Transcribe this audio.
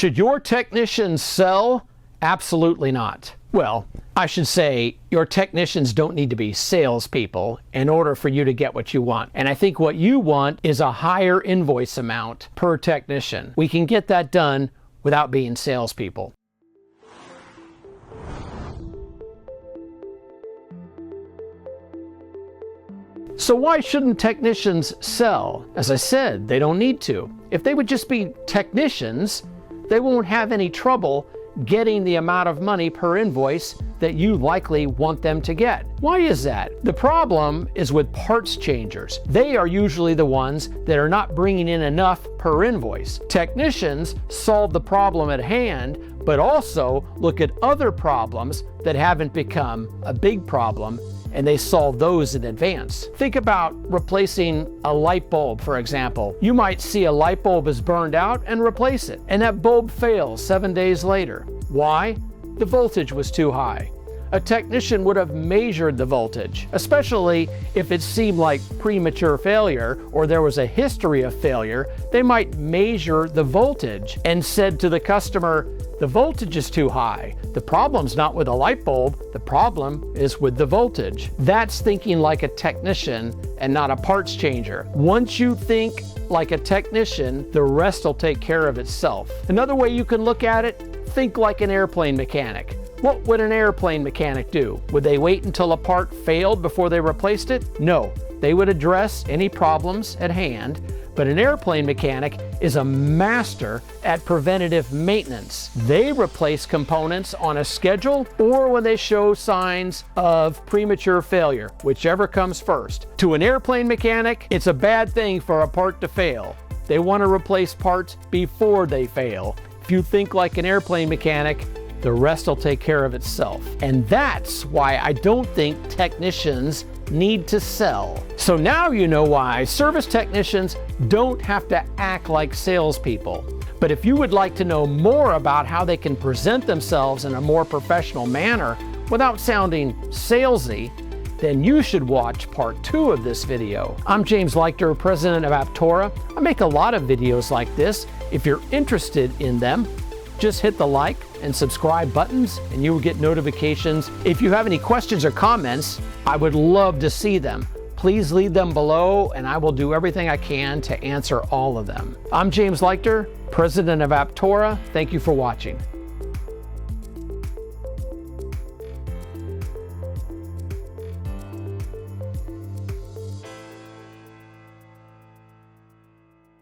Should your technicians sell? Absolutely not. Well, I should say your technicians don't need to be salespeople in order for you to get what you want. And I think what you want is a higher invoice amount per technician. We can get that done without being salespeople. So why shouldn't technicians sell? As I said, they don't need to. If they would just be technicians, they won't have any trouble getting the amount of money per invoice that you likely want them to get. Why is that? The problem is with parts changers. They are usually the ones that are not bringing in enough per invoice. Technicians solve the problem at hand, but also look at other problems that haven't become a big problem, and they solve those in advance. Think about replacing a light bulb, for example. You might see a light bulb is burned out and replace it, and that bulb fails 7 days later. Why? The voltage was too high. A technician would have measured the voltage, especially if it seemed like premature failure or there was a history of failure. They might measure the voltage and said to the customer, the voltage is too high. The problem's not with the light bulb, the problem is with the voltage. That's thinking like a technician and not a parts changer. Once you think like a technician, the rest will take care of itself. Another way you can look at it, think like an airplane mechanic. What would an airplane mechanic do? Would they wait until a part failed before they replaced it? No, they would address any problems at hand. But an airplane mechanic is a master at preventative maintenance. They replace components on a schedule or when they show signs of premature failure, whichever comes first. To an airplane mechanic, it's a bad thing for a part to fail. They want to replace parts before they fail. If you think like an airplane mechanic, the rest will take care of itself. And that's why I don't think technicians need to sell. So now you know why service technicians don't have to act like salespeople. But if you would like to know more about how they can present themselves in a more professional manner without sounding salesy, then you should watch part 2 of this video. I'm James Leichter, president of Aptora. I make a lot of videos like this. If you're interested in them, just hit the like and subscribe buttons and you will get notifications. If you have any questions or comments, I would love to see them. Please leave them below and I will do everything I can to answer all of them. I'm James Leichter, president of Aptora. Thank you for watching.